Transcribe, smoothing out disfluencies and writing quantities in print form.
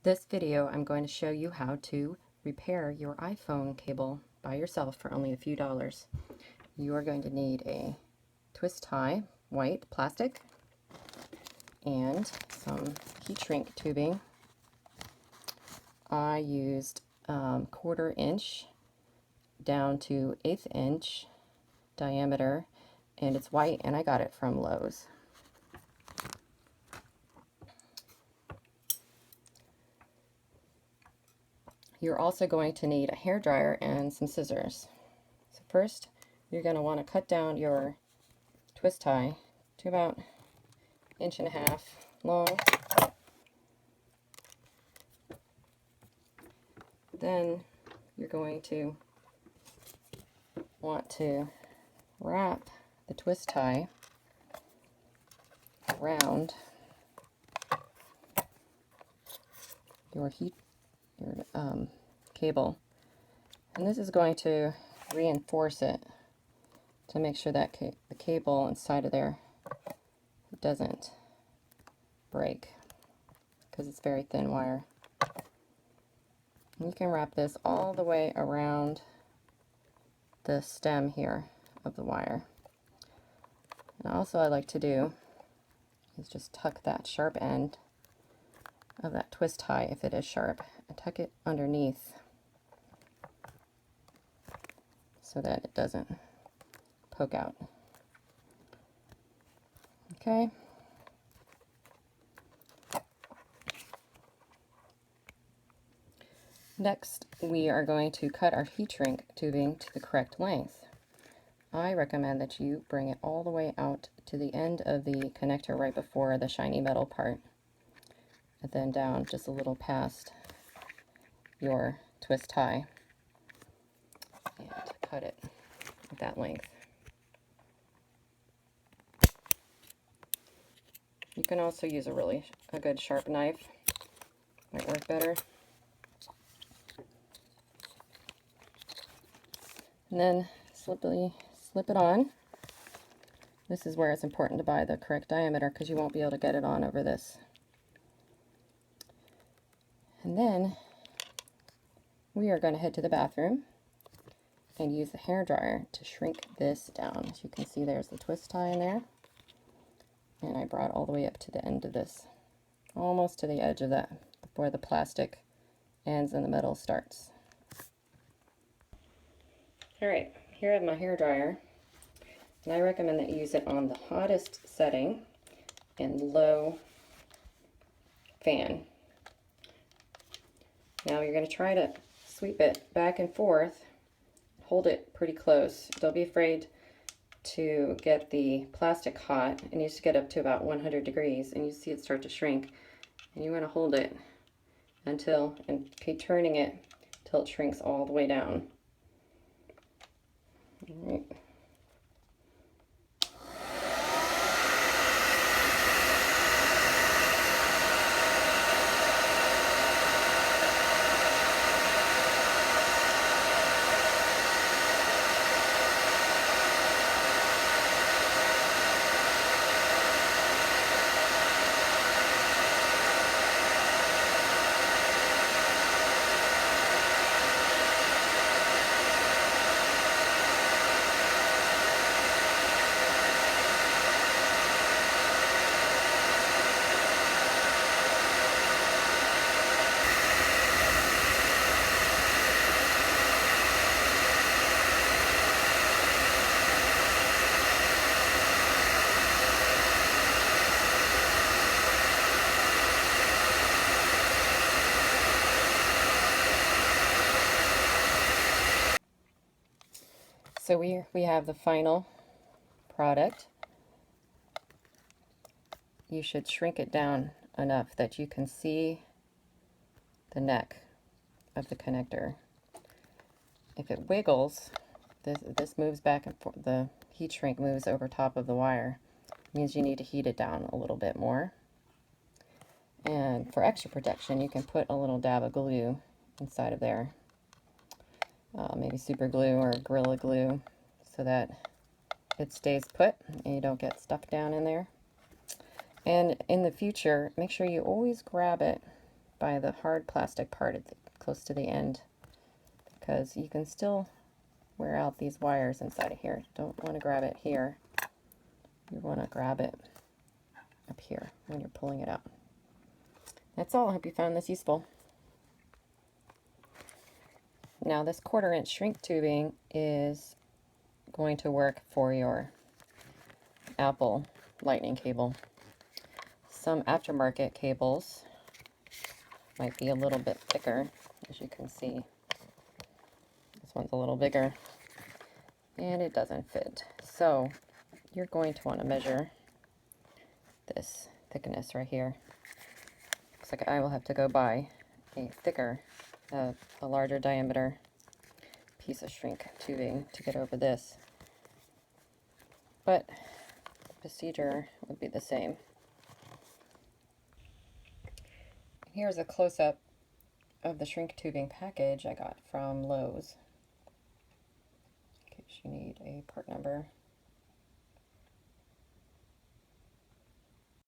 This video, I'm going to show you how to repair your iPhone cable by yourself for only a few dollars. You are going to need a twist tie, white plastic, and some heat shrink tubing. I used 1/4 inch down to 1/8 inch diameter, and it's white, and I got it from Lowe's. You're also going to need a hairdryer and some scissors. So first, you're going to want to cut down your twist tie to about 1.5 inches long. Then you're going to want to wrap the twist tie around your cable, and this is going to reinforce it to make sure that the cable inside of there doesn't break, because it's very thin wire. And you can wrap this all the way around the stem here of the wire. And also I like to do is just tuck that sharp end of that twist tie, if it is sharp, and tuck it underneath so that it doesn't poke out. Okay. Next, we are going to cut our heat shrink tubing to the correct length. I recommend that you bring it all the way out to the end of the connector right before the shiny metal part, and then down just a little past your twist tie, and cut it at that length. You can also use a good sharp knife, might work better. And then slip it on. This is where it's important to buy the correct diameter, because you won't be able to get it on over this. And then we are going to head to the bathroom and use the hairdryer to shrink this down. As you can see, there's the twist tie in there, and I brought all the way up to the end of this, almost to the edge of that, where the plastic ends and the metal starts. Alright, here I have my hairdryer, and I recommend that you use it on the hottest setting and low fan. Now you're going to try to sweep it back and forth, hold it pretty close. Don't be afraid to get the plastic hot. It needs to get up to about 100 degrees, and you see it start to shrink. And you want to hold it until, and keep turning it till it shrinks all the way down. All right. So we have the final product. You should shrink it down enough that you can see the neck of the connector. If it wiggles, this moves back and forth, the heat shrink moves over top of the wire. It means you need to heat it down a little bit more. And for extra protection, you can put a little dab of glue inside of there. Maybe super glue or Gorilla Glue, so that it stays put and you don't get stuck down in there. And in the future, make sure you always grab it by the hard plastic part at close to the end, because you can still wear out these wires inside of here. Don't want to grab it here. You want to grab it up here when you're pulling it out. That's all. I hope you found this useful. Now this 1/4 inch shrink tubing is going to work for your Apple lightning cable. Some aftermarket cables might be a little bit thicker, as you can see. This one's a little bigger, and it doesn't fit. So you're going to want to measure this thickness right here. Looks like I will have to go buy a thicker, a larger diameter piece of shrink tubing to get over this. But the procedure would be the same. Here's a close-up of the shrink tubing package I got from Lowe's, in case you need a part number.